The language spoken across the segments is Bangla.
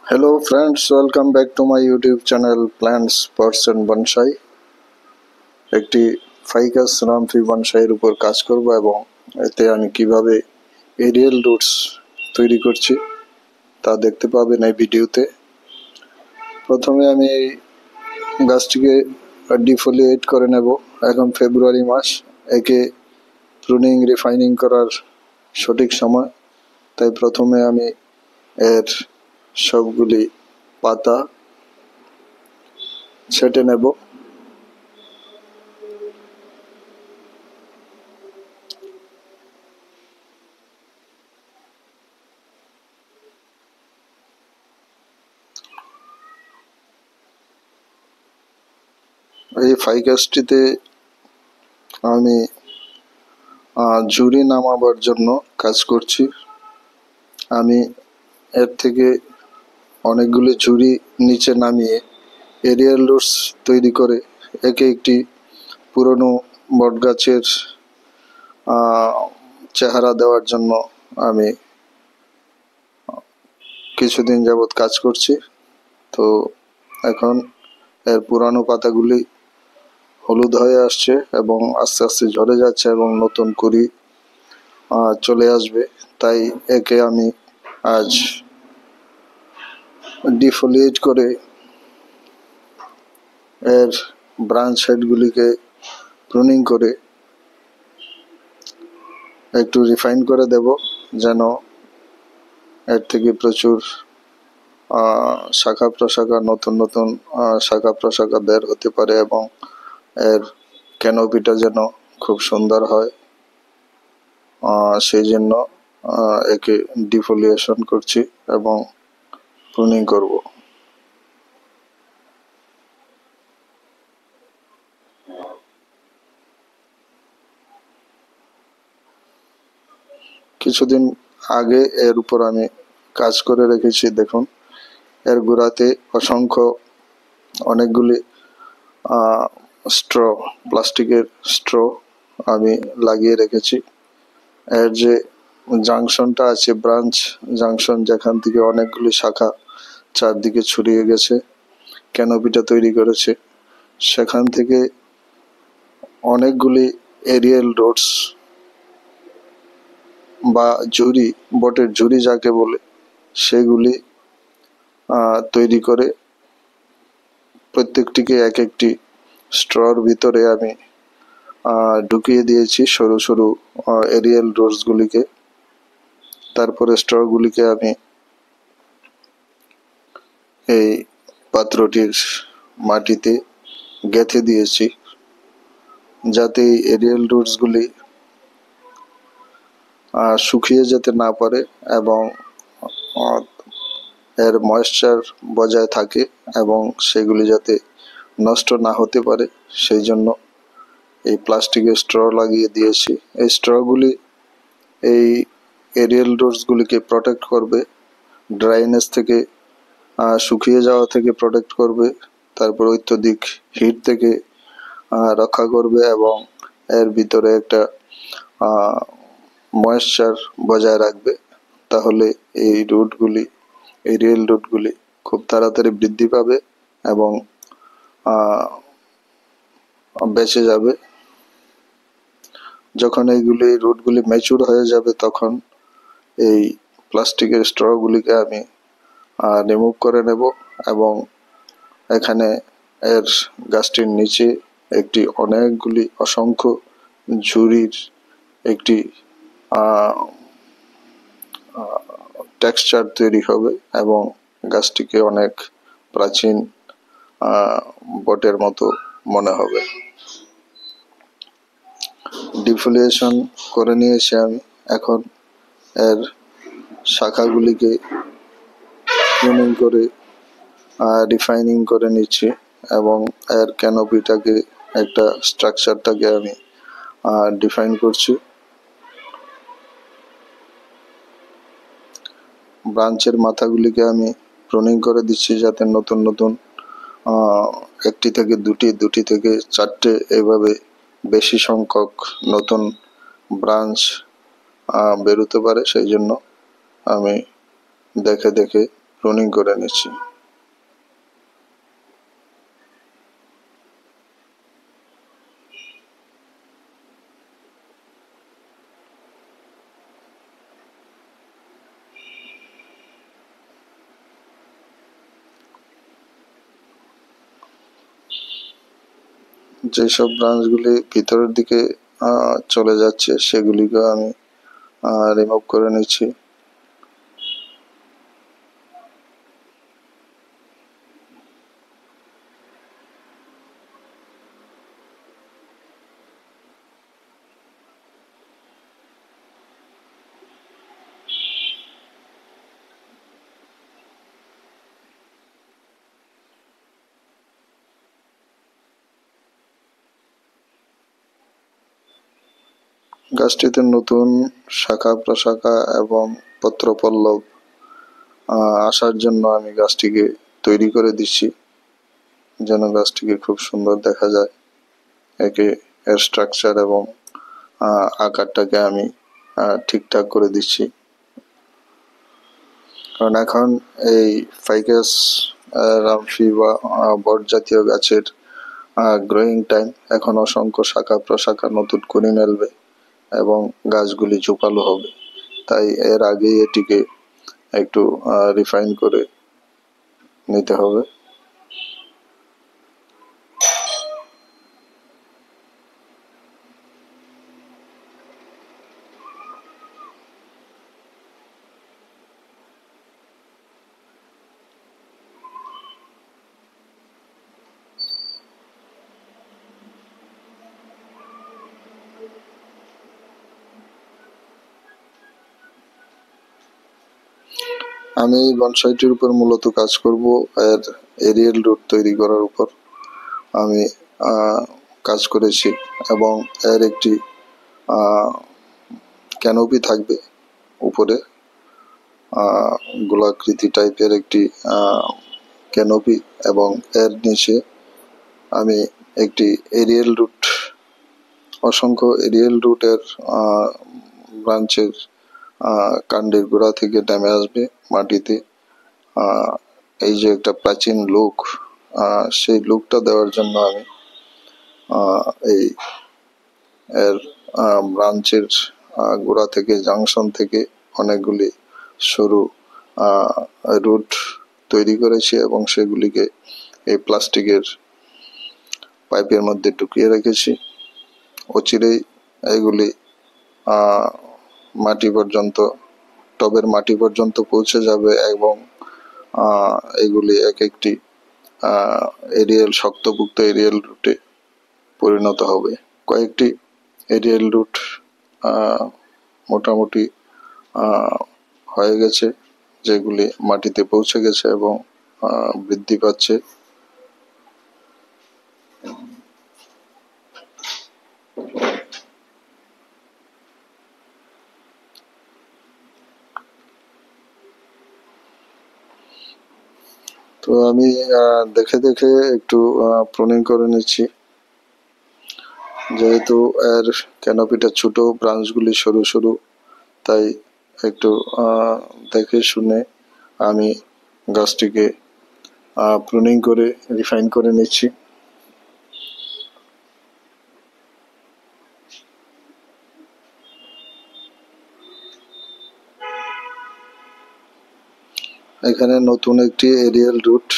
Hello friends, welcome back to my YouTube channel Plants, Pots and Bonsai। একটি ফাইকাস রামফি বনসাইয়ের উপর কাজ করব এবং এতে আমি কিভাবে এরিয়াল রুটস তৈরি করছি তা দেখতে পাবেন এই ভিডিওতে। প্রথমে আমি এই গাছটিকে ডিফোলিয়েট করে নেব। এখন ফেব্রুয়ারি মাস, একে প্রুনিং রিফাইনিং করার সঠিক সময়। তাই প্রথমে আমি এর সবগুলি পাতা ছেটে নেব। এই ফাইকাসটিতে আমি ঝুরি নামাবার জন্য কাজ করছি। আমি এর থেকে অনেকগুলি ঝুরি নিচে নামিয়ে এরিয়াল রুটস তৈরি করে একে একটি পুরনো বটগাছের চেহারা দেওয়ার জন্য আমি কিছুদিন যাবৎ কাজ করছি। তো এখন এর পুরানো পাতাগুলি হলুদ হয়ে আসছে এবং আস্তে আস্তে ঝরে যাচ্ছে এবং নতুন কুড়ি চলে আসবে। তাই একে আমি আজ ডিফোলিয়েট করে এর ব্রাঞ্চ হেডগুলিকে প্রুনিং করে একটু রিফাইন করে দেব, যেন এর থেকে প্রচুর শাখা প্রশাখা নতুন নতুন শাখা প্রশাখা বের হতে পারে এবং এর ক্যানোপিটা যেন খুব সুন্দর হয়। সেই জন্য একে ডিফোলিয়েশন করছি এবং প্রুনিং করব। কিছুদিন আগে এর উপর আমি কাজ করে রেখেছি। দেখুন, এর গোড়াতে অনেকগুলি প্লাস্টিকের স্ট্র আমি লাগিয়ে রেখেছি। এর যে জাংশনটা আছে, ব্রাঞ্চ জাংশন, যেখান থেকে অনেকগুলি শাখা চারদিকে ছড়িয়ে গেছে, ক্যানোপিটা তৈরি করেছে, সেখান থেকে অনেকগুলি এরিয়াল রুটস বা ঝুরি, বটের ঝুরি যাকে বলে, সেগুলি তৈরি করে প্রত্যেকটিকে এক একটি স্ট্রর ভিতরে আমি ঢুকিয়ে দিয়েছি সরু সরু এরিয়াল রুটস গুলিকে। তারপরে স্ট্র গুলিকে আমি এই পাত্রটির মাটিতে গেঁথে দিয়েছি, যাতে এই এরিয়াল রুটস গুলি শুকিয়ে যেতে না পারে এবং এর ময়েশ্চার বজায় থাকে এবং সেগুলি যাতে নষ্ট না হতে পারে, সেই জন্য এই প্লাস্টিকের স্ট্র লাগিয়ে দিয়েছি। এই স্ট্রগুলি এই এরিয়াল রুটসগুলিকে প্রোটেক্ট করবে, ড্রাইনেস থেকে, শুকিয়ে যাওয়া থেকে প্রোটেক্ট করবে, তারপর অত্যধিক হিট থেকে রক্ষা করবে এবং এর ভিতরে একটা ময়েশ্চার বজায় রাখবে। তাহলে এই এরিয়াল রুটগুলি খুব তাড়াতাড়ি বৃদ্ধি পাবে এবং বেঁচে যাবে। যখন এইগুলি রুটগুলি ম্যাচুর হয়ে যাবে, তখন এই প্লাস্টিকের স্ট্রগুলিকে আমি রিমুভ করে নেব এবং এখানে এর গাছটির নিচে একটি অসংখ্য ঝুরির একটি টেক্সচার তৈরি হবে এবং গাছটিকে অনেক প্রাচীন বটের মতো মনে হবে। ডিফোলিয়েশন করে নিয়েছি আমি। এখন এর শাখাগুলিকে প্রুনিং করে রিফাইনিং করে নিচ্ছি এবং এর ক্যানোপিটাকে, একটা স্ট্রাকচারটাকে আমি ডিফাইন করছি। ব্রাঞ্চের মাথাগুলিকে আমি প্রুনিং করে দিচ্ছি, যাতে নতুন নতুন একটি থেকে দুটি থেকে চারটে, এইভাবে বেশি সংখ্যক নতুন ব্রাঞ্চ বেরোতে পারে। সেই জন্য আমি দেখে দেখে প্রুনিং করে নিচ্ছি। যেসব ব্রাঞ্চগুলি ভিতরের দিকে চলে যাচ্ছে সেগুলিকে আমি রিমুভ করে নিচ্ছি। গাছটিতে নতুন শাখা প্রশাখা এবং পত্রপল্লব আসার জন্য আমি গাছটিকে তৈরি করে দিচ্ছি, যেন গাছটিকে খুব সুন্দর দেখা যায়। এর স্ট্রাকচার এবং আকারটাকে আমি ঠিকঠাক করে দিচ্ছি, কারণ এখন এই ফাইকাস রামফি বা বট জাতীয় গাছের গ্রোয়িং টাইম। এখন অসংখ্য শাখা প্রশাখা নতুন কলি মেলবে এবং গাছগুলি ঝোপালো হবে, তাই এর আগেই এটিকে একটু রিফাইন করে নিতে হবে। আমি এই বনসাইটির উপর মূলত কাজ করব এর এরিয়াল রুট তৈরি করার উপর আমি কাজ করেছি, এবং এর একটি ক্যানোপি থাকবে উপরে, গোলাকৃতি টাইপের একটি ক্যানোপি, এবং এর নিচে আমি একটি এরিয়াল রুট, অসংখ্য এরিয়াল রুটের ব্রাঞ্চের কাণ্ডের গোড়া থেকে নেমে আসবে মাটিতে। এই যে একটা প্রাচীন লুক, সেই লুকটা দেওয়ার জন্য আমি এই এর ব্রাঞ্চের গোড়া থেকে, জাংশন থেকে অনেকগুলি সরু রুট তৈরি করেছি এবং সেগুলিকে এই প্লাস্টিকের পাইপের মধ্যে ঢুকিয়ে রেখেছি। অচিরেই এগুলি মাটি পর্যন্ত, টবের মাটি পর্যন্ত পৌঁছে যাবে এবং এগুলি এক একটি শক্তপোক্ত এরিয়াল রুটে পরিণত হবে। কয়েকটি এরিয়াল রুট মোটামুটি হয়ে গেছে, যেগুলি মাটিতে পৌঁছে গেছে এবং বৃদ্ধি পাচ্ছে। তো আমি দেখে দেখে একটু প্রুনিং করে নিচ্ছি, যেহেতু এর ক্যানোপিটা ছোট, ব্রাঞ্চগুলি সরু সরু, তাই একটু দেখে শুনে আমি গাছটিকে প্রুনিং করে রিফাইন করে নিচ্ছি। এখানে নতুন একটি এরিয়াল রুট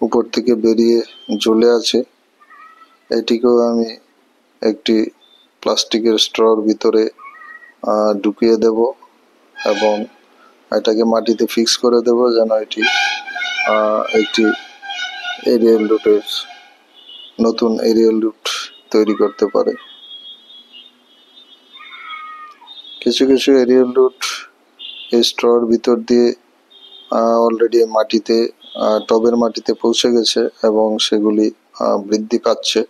উপর থেকে বেরিয়ে ঝুলে আছে, এটিকেও আমি একটি প্লাস্টিকের স্ট্রর ভিতরে ঢুকিয়ে দেব এবং এটাকে মাটিতে ফিক্স করে দেব, যেন এটি একটি এরিয়াল রুটের নতুন এরিয়াল রুট তৈরি করতে পারে। কিছু কিছু এরিয়াল রুট এই স্ট্রর ভিতর দিয়ে অলরেডি মাটিতে, টবের মাটিতে পৌঁছে গেছে এবং সেগুলি বৃদ্ধি পাচ্ছে।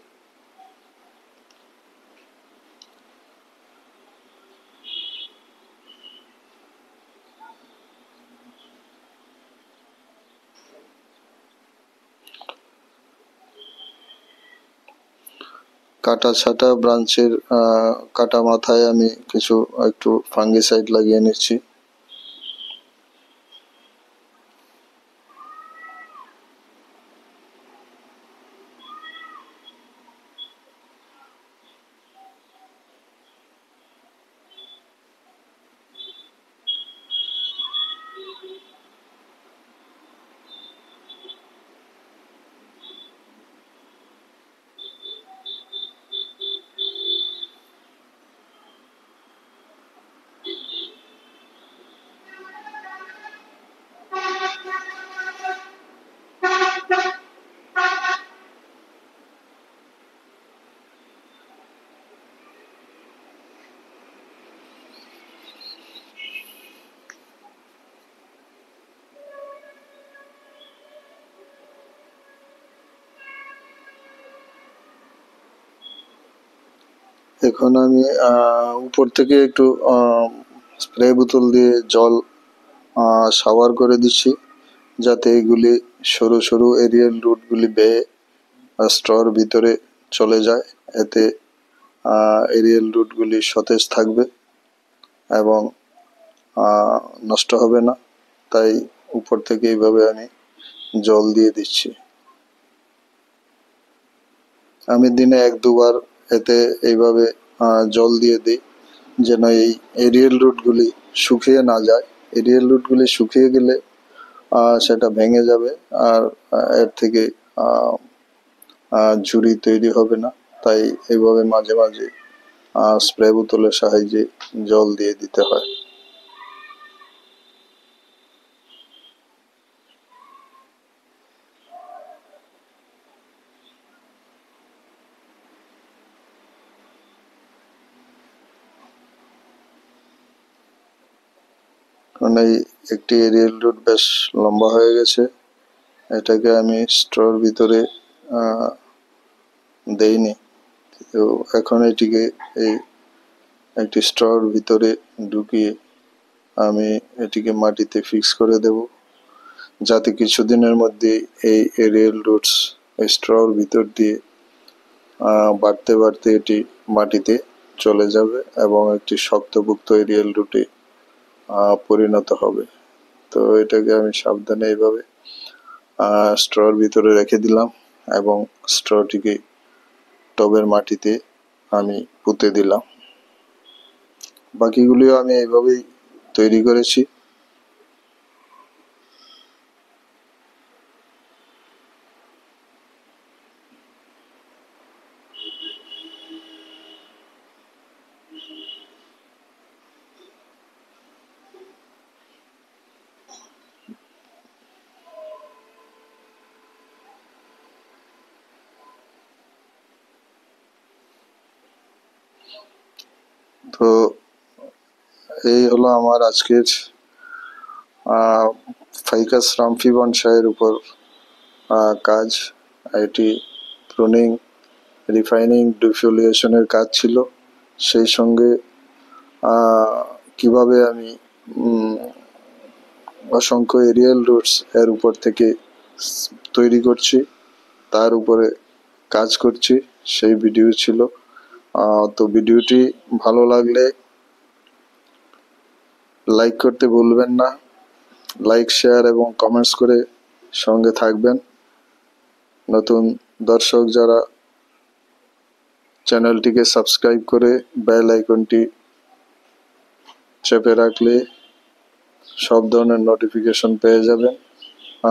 কাটা ছাটা ব্রাঞ্চের কাটা মাথায় আমি একটু ফাঙ্গিসাইড লাগিয়ে নিচ্ছি। এখন আমি উপর থেকে একটু স্প্রে বোতল দিয়ে জল শাওয়ার করে দিচ্ছি, যাতে এগুলি সরু সরু এরিয়াল রুটগুলি বেয়ে স্ট্রর ভিতরে চলে যায়। এতে এরিয়াল রুটগুলি সতেজ থাকবে এবং নষ্ট হবে না। তাই উপর থেকে এইভাবে আমি জল দিয়ে দিচ্ছি। আমি দিনে 1-2 বার এতে এইভাবে জল দিয়ে দিই, যেন এই এরিয়াল রুটগুলি শুকিয়ে না যায়। এরিয়াল রুটগুলি শুকিয়ে গেলে সেটা ভেঙে যাবে, আর এর থেকে ঝুড়ি তৈরি হবে না। তাই এইভাবে মাঝে মাঝে স্প্রে বোতলের সাহায্যে জল দিয়ে দিতে হয়। কারণ এই একটি এরিয়াল রুট বেশ লম্বা হয়ে গেছে, এটাকে আমি স্ট্রর ভিতরে দেইনি। তো এখন এটিকে এই একটি স্ট্রর ভিতরে ঢুকিয়ে আমি এটিকে মাটিতে ফিক্স করে দেব, যাতে কিছুদিনের মধ্যে এই এরিয়াল রুটস স্ট্রর ভিতর দিয়ে বাড়তে বাড়তে এটি মাটিতে চলে যাবে এবং একটি শক্তপোক্ত এরিয়াল রুটে পরিণত হবে। তো এটাকে আমি সাবধানে এইভাবে স্ট্রর ভিতরে রেখে দিলাম এবং স্ট্রটিকে টবের মাটিতে আমি পুঁতে দিলাম। বাকিগুলিও আমি এইভাবেই তৈরি করেছি। তো এই হলো আমার আজকের ফাইকাস রামফি বনসাইয়ের উপর কাজ। এটি প্রুনিং, রিফাইনিং, ডিফোলিয়েশনের কাজ ছিল। সেই সঙ্গে কিভাবে আমি অসংখ্য এরিয়াল রুটস এর উপর থেকে তৈরি করছি তার উপরে কাজ করছি, সেই ভিডিও ছিল। তো ভিডিওটি ভালো লাগলে লাইক করতে ভুলবেন না। লাইক, শেয়ার এবং কমেন্টস করে সঙ্গে থাকবেন। নতুন দর্শক যারা, চ্যানেলটিকে সাবস্ক্রাইব করে বেল আইকনটি চেপে রাখলে সব ধরনের নোটিফিকেশন পেয়ে যাবেন।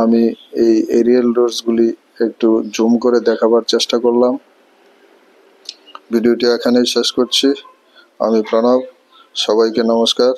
আমি এই এরিয়াল রুটসগুলি একটু জুম করে দেখাবার চেষ্টা করলাম। ভিডিওটি এখানেই শেষ করছি। আমি প্রণব, সবাইকে নমস্কার।